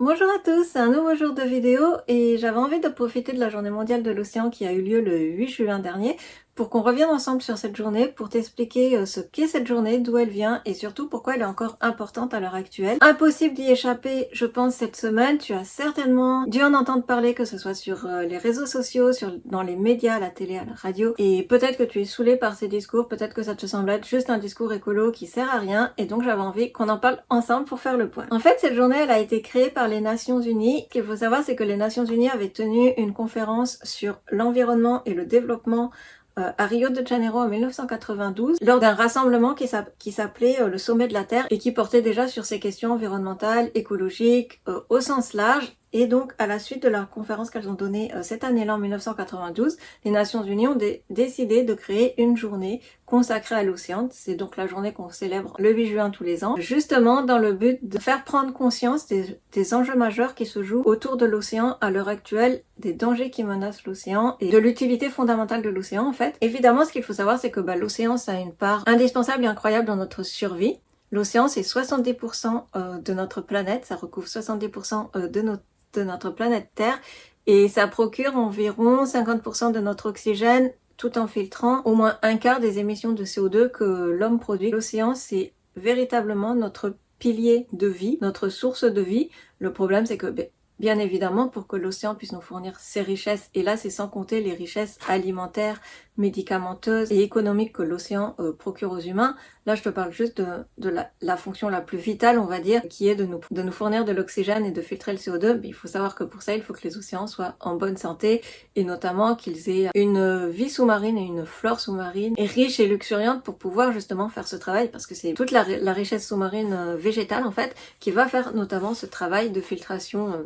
Bonjour à tous, c'est un nouveau jour de vidéo et j'avais envie de profiter de la journée mondiale de l'océan qui a eu lieu le 8 juin dernier pour qu'on revienne ensemble sur cette journée, pour t'expliquer ce qu'est cette journée, d'où elle vient et surtout pourquoi elle est encore importante à l'heure actuelle. Impossible d'y échapper, je pense, cette semaine. Tu as certainement dû en entendre parler, que ce soit sur les réseaux sociaux, dans les médias, à la télé, à la radio. Et peut-être que tu es saoulé par ces discours, peut-être que ça te semble être juste un discours écolo qui sert à rien. Et donc j'avais envie qu'on en parle ensemble pour faire le point. En fait, cette journée, elle a été créée par les Nations Unies. Ce qu'il faut savoir, c'est que les Nations Unies avaient tenu une conférence sur l'environnement et le développement à Rio de Janeiro en 1992, lors d'un rassemblement qui s'appelait le Sommet de la Terre et qui portait déjà sur ces questions environnementales, écologiques, au sens large. Et donc, à la suite de la conférence qu'elles ont donnée cette année-là, en 1992, les Nations Unies ont décidé de créer une journée consacrée à l'océan. C'est donc la journée qu'on célèbre le 8 juin tous les ans, justement dans le but de faire prendre conscience des enjeux majeurs qui se jouent autour de l'océan à l'heure actuelle, des dangers qui menacent l'océan et de l'utilité fondamentale de l'océan en fait. Évidemment, ce qu'il faut savoir, c'est que l'océan, ça a une part indispensable et incroyable dans notre survie. L'océan, c'est 70% de notre planète, ça recouvre 70% de notre planète Terre et ça procure environ 50% de notre oxygène tout en filtrant au moins un quart des émissions de CO2 que l'homme produit. L'océan, c'est véritablement notre pilier de vie, notre source de vie. Le problème, c'est que bien évidemment, pour que l'océan puisse nous fournir ses richesses, et là c'est sans compter les richesses alimentaires, médicamenteuses et économiques que l'océan procure aux humains, là je te parle juste de la fonction la plus vitale, on va dire, qui est de nous fournir de l'oxygène et de filtrer le CO2. Mais il faut savoir que pour ça, il faut que les océans soient en bonne santé, et notamment qu'ils aient une vie sous-marine et une flore sous-marine et riche et luxuriante pour pouvoir justement faire ce travail, parce que c'est toute la richesse sous-marine végétale en fait, qui va faire notamment ce travail de filtration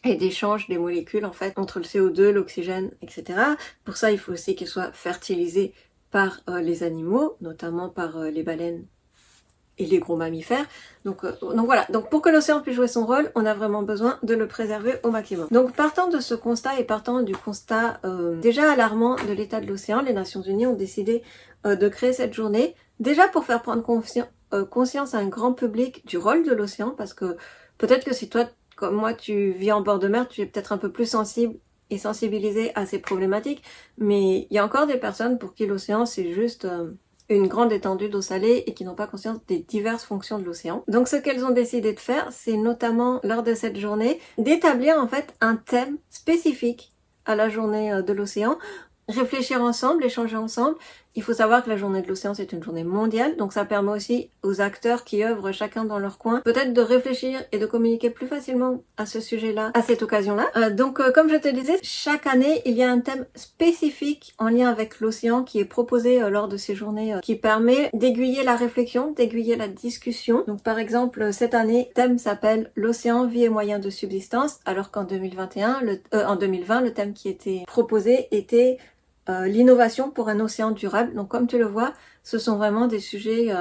et d'échange des molécules en fait entre le CO2, l'oxygène, etc. Pour ça, il faut aussi qu'ils soient fertilisés par les animaux, notamment par les baleines et les gros mammifères. Donc voilà, donc pour que l'océan puisse jouer son rôle, on a vraiment besoin de le préserver au maximum. Donc partant de ce constat et partant du constat déjà alarmant de l'état de l'océan, les Nations Unies ont décidé de créer cette journée, déjà pour faire prendre conscience à un grand public du rôle de l'océan, parce que peut-être que si toi, comme moi, tu vis en bord de mer, tu es peut-être un peu plus sensible et sensibilisé à ces problématiques, mais il y a encore des personnes pour qui l'océan c'est juste une grande étendue d'eau salée et qui n'ont pas conscience des diverses fonctions de l'océan. Donc ce qu'elles ont décidé de faire, c'est notamment lors de cette journée, d'établir en fait un thème spécifique à la journée de l'océan, réfléchir ensemble, échanger ensemble. Il faut savoir que la journée de l'océan, c'est une journée mondiale, donc ça permet aussi aux acteurs qui œuvrent chacun dans leur coin, peut-être de réfléchir et de communiquer plus facilement à ce sujet-là, à cette occasion-là. Donc comme je te disais, chaque année, il y a un thème spécifique en lien avec l'océan qui est proposé lors de ces journées, qui permet d'aiguiller la réflexion, d'aiguiller la discussion. Donc par exemple, cette année, le thème s'appelle l'océan, vie et moyens de subsistance, alors qu'en 2020, le thème qui était proposé était l'innovation pour un océan durable. Donc comme tu le vois, ce sont vraiment des sujets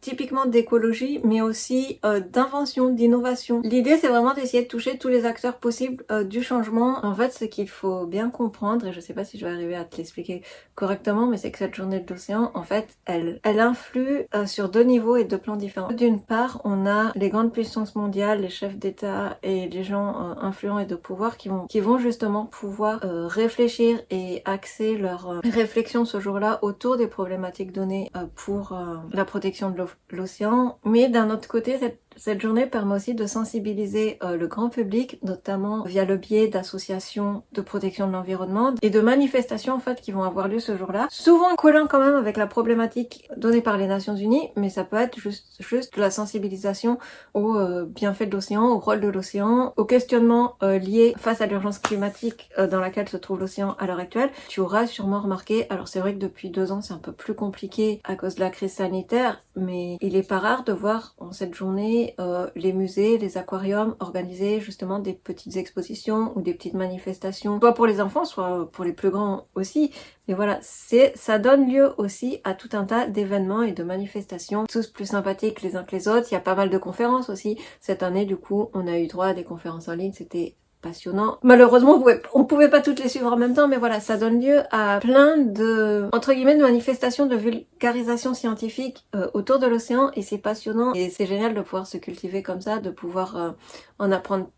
typiquement d'écologie, mais aussi d'invention, d'innovation. L'idée, c'est vraiment d'essayer de toucher tous les acteurs possibles du changement. En fait, ce qu'il faut bien comprendre, et je sais pas si je vais arriver à te l'expliquer correctement, mais c'est que cette journée de l'océan, en fait, elle influe sur deux niveaux et deux plans différents. D'une part, on a les grandes puissances mondiales, les chefs d'État et les gens influents et de pouvoir qui vont justement pouvoir réfléchir et axer leur réflexion ce jour-là autour des problématiques données pour la protection de l'océan. Mais d'un autre côté, cette journée permet aussi de sensibiliser le grand public, notamment via le biais d'associations de protection de l'environnement et de manifestations en fait qui vont avoir lieu ce jour-là. Souvent collant quand même avec la problématique donnée par les Nations Unies, mais ça peut être juste de la sensibilisation aux bienfaits de l'océan, au rôle de l'océan, aux questionnements liés face à l'urgence climatique dans laquelle se trouve l'océan à l'heure actuelle. Tu auras sûrement remarqué, alors c'est vrai que depuis 2 ans c'est un peu plus compliqué à cause de la crise sanitaire, mais il est pas rare de voir en cette journée les musées, les aquariums organiser justement des petites expositions ou des petites manifestations, soit pour les enfants, soit pour les plus grands aussi. Mais voilà, ça donne lieu aussi à tout un tas d'événements et de manifestations, tous plus sympathiques les uns que les autres. Il y a pas mal de conférences aussi. Cette année, du coup, on a eu droit à des conférences en ligne, c'était passionnant. Malheureusement, on pouvait pas toutes les suivre en même temps, mais voilà, ça donne lieu à plein de, entre guillemets, de manifestations de vulgarisation scientifique autour de l'océan, et c'est passionnant, et c'est génial de pouvoir se cultiver comme ça, de pouvoir en apprendre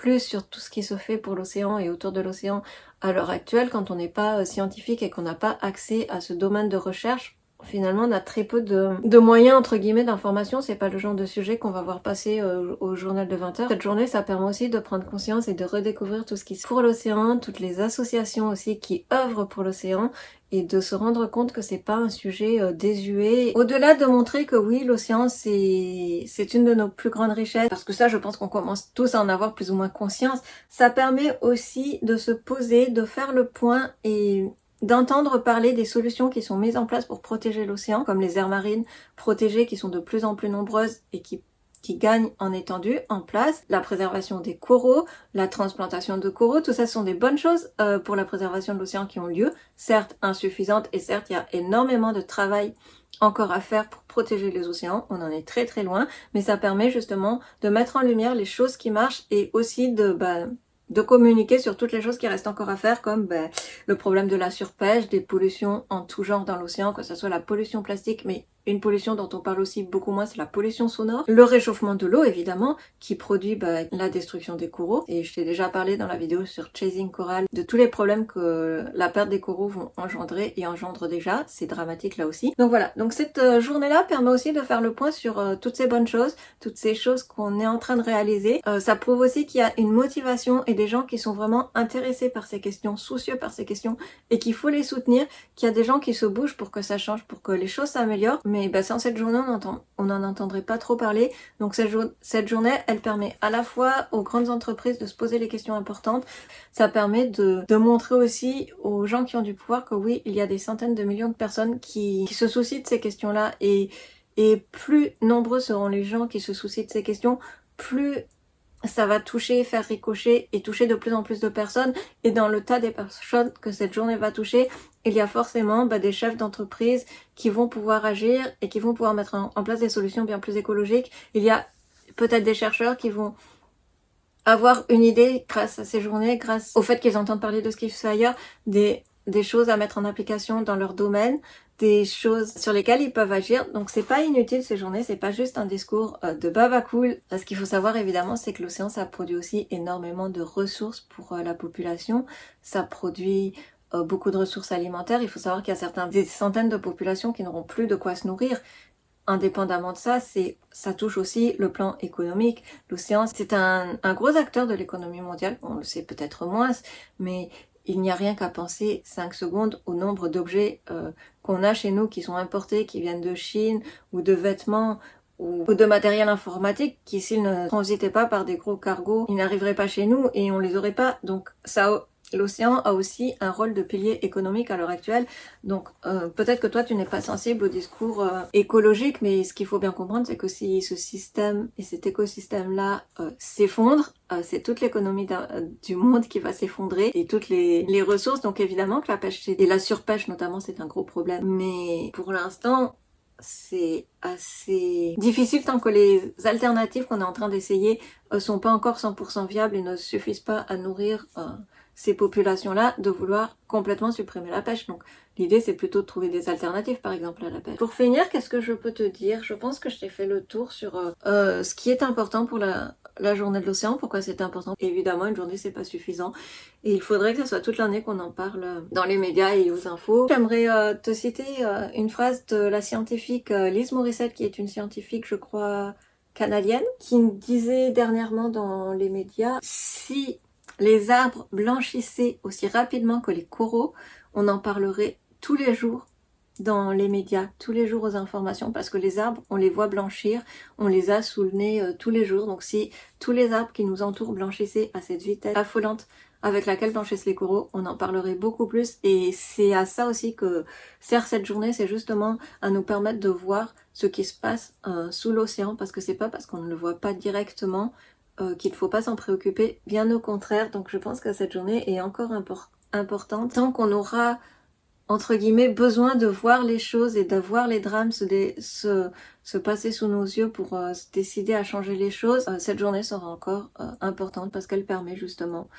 plus sur tout ce qui se fait pour l'océan et autour de l'océan à l'heure actuelle quand on n'est pas scientifique et qu'on n'a pas accès à ce domaine de recherche. Finalement, on a très peu de moyens, entre guillemets, d'information. C'est pas le genre de sujet qu'on va voir passer au journal de 20h. Cette journée, ça permet aussi de prendre conscience et de redécouvrir tout ce qui se fait pour l'océan, toutes les associations aussi qui œuvrent pour l'océan, et de se rendre compte que c'est pas un sujet désuet. Au-delà de montrer que oui, l'océan, c'est une de nos plus grandes richesses, parce que ça, je pense qu'on commence tous à en avoir plus ou moins conscience, ça permet aussi de se poser, de faire le point et d'entendre parler des solutions qui sont mises en place pour protéger l'océan, comme les aires marines protégées qui sont de plus en plus nombreuses et qui gagnent en étendue, en place, la préservation des coraux, la transplantation de coraux, tout ça sont des bonnes choses pour la préservation de l'océan qui ont lieu, certes insuffisantes et certes il y a énormément de travail encore à faire pour protéger les océans, on en est très très loin, mais ça permet justement de mettre en lumière les choses qui marchent et aussi de communiquer sur toutes les choses qui restent encore à faire, comme le problème de la surpêche, des pollutions en tout genre dans l'océan, que ce soit la pollution plastique, mais une pollution dont on parle aussi beaucoup moins, c'est la pollution sonore. Le réchauffement de l'eau, évidemment, qui produit la destruction des coraux. Et je t'ai déjà parlé dans la vidéo sur Chasing Coral de tous les problèmes que la perte des coraux vont engendrer et engendre déjà. C'est dramatique là aussi. Donc voilà, donc cette journée-là permet aussi de faire le point sur toutes ces bonnes choses, toutes ces choses qu'on est en train de réaliser. Ça prouve aussi qu'il y a une motivation et des gens qui sont vraiment intéressés par ces questions, soucieux par ces questions, et qu'il faut les soutenir, qu'il y a des gens qui se bougent pour que ça change, pour que les choses s'améliorent. Mais sans cette journée, on n'en entendrait pas trop parler. Donc cette journée, elle permet à la fois aux grandes entreprises de se poser les questions importantes. Ça permet de montrer aussi aux gens qui ont du pouvoir que oui, il y a des centaines de millions de personnes qui se soucient de ces questions-là. Et plus nombreux seront les gens qui se soucient de ces questions, plus ça va toucher, faire ricocher et toucher de plus en plus de personnes. Et dans le tas des personnes que cette journée va toucher, il y a forcément des chefs d'entreprise qui vont pouvoir agir et qui vont pouvoir mettre en place des solutions bien plus écologiques. Il y a peut-être des chercheurs qui vont avoir une idée grâce à ces journées, grâce au fait qu'ils entendent parler de ce qui se fait ailleurs, des choses à mettre en application dans leur domaine, des choses sur lesquelles ils peuvent agir. Donc c'est pas inutile ces journées, c'est pas juste un discours de baba cool. Ce qu'il faut savoir évidemment, c'est que l'océan, ça produit aussi énormément de ressources pour la population. Ça produit beaucoup de ressources alimentaires. Il faut savoir qu'il y a des centaines de populations qui n'auront plus de quoi se nourrir. Indépendamment de ça, ça touche aussi le plan économique. L'océan, c'est un gros acteur de l'économie mondiale. On le sait peut-être moins, mais il n'y a rien qu'à penser 5 secondes au nombre d'objets qu'on a chez nous qui sont importés, qui viennent de Chine, ou de vêtements, ou de matériel informatique, qui s'ils ne transitaient pas par des gros cargos, ils n'arriveraient pas chez nous et on les aurait pas. Donc l'océan a aussi un rôle de pilier économique à l'heure actuelle. Donc peut-être que toi tu n'es pas sensible au discours écologique, mais ce qu'il faut bien comprendre, c'est que si ce système et cet écosystème-là s'effondre, c'est toute l'économie du monde qui va s'effondrer et toutes les ressources. Donc évidemment que la pêche et la surpêche notamment, c'est un gros problème. Mais pour l'instant, c'est assez difficile tant que les alternatives qu'on est en train d'essayer sont pas encore 100% viables et ne suffisent pas à nourrir ces populations-là, de vouloir complètement supprimer la pêche. Donc l'idée c'est plutôt de trouver des alternatives par exemple à la pêche. Pour finir, qu'est-ce que je peux te dire? Je pense que je t'ai fait le tour sur ce qui est important pour la journée de l'océan, pourquoi c'est important. Évidemment, une journée c'est pas suffisant et il faudrait que ce soit toute l'année qu'on en parle dans les médias et aux infos. J'aimerais te citer une phrase de la scientifique Liz Morissette, qui est une scientifique, je crois, canadienne, qui disait dernièrement dans les médias: si les arbres blanchissaient aussi rapidement que les coraux, on en parlerait tous les jours dans les médias, tous les jours aux informations, parce que les arbres, on les voit blanchir, on les a sous le nez tous les jours. Donc si tous les arbres qui nous entourent blanchissaient à cette vitesse affolante avec laquelle blanchissent les coraux, on en parlerait beaucoup plus. Et c'est à ça aussi que sert cette journée, c'est justement à nous permettre de voir ce qui se passe sous l'océan, parce que c'est pas parce qu'on ne le voit pas directement qu'il ne faut pas s'en préoccuper, bien au contraire. Donc je pense que cette journée est encore importante tant qu'on aura, entre guillemets, besoin de voir les choses et de voir les drames se passer sous nos yeux pour se décider à changer les choses. Cette journée sera encore importante parce qu'elle permet justement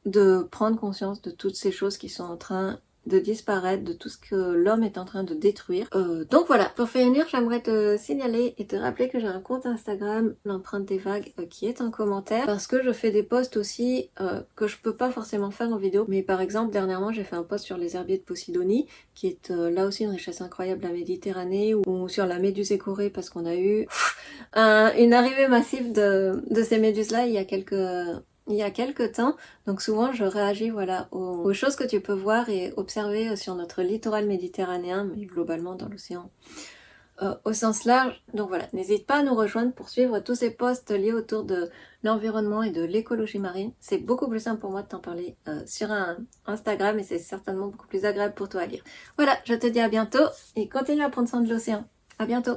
de prendre conscience de toutes ces choses qui sont en train de disparaître, de tout ce que l'homme est en train de détruire. Donc voilà, pour finir, j'aimerais te signaler et te rappeler que j'ai un compte Instagram, l'empreinte des vagues, qui est en commentaire, parce que je fais des posts aussi que je peux pas forcément faire en vidéo. Mais par exemple, dernièrement, j'ai fait un post sur les herbiers de Posidonie, qui est là aussi une richesse incroyable de la Méditerranée, ou sur la méduse écorée, parce qu'on a eu une arrivée massive de ces méduses-là il y a quelques temps. Donc souvent je réagis voilà aux choses que tu peux voir et observer sur notre littoral méditerranéen, mais globalement dans l'océan au sens large. Donc voilà, n'hésite pas à nous rejoindre pour suivre tous ces posts liés autour de l'environnement et de l'écologie marine. C'est beaucoup plus simple pour moi de t'en parler sur un Instagram et c'est certainement beaucoup plus agréable pour toi à lire. Voilà, je te dis à bientôt et continue à prendre soin de l'océan. À bientôt.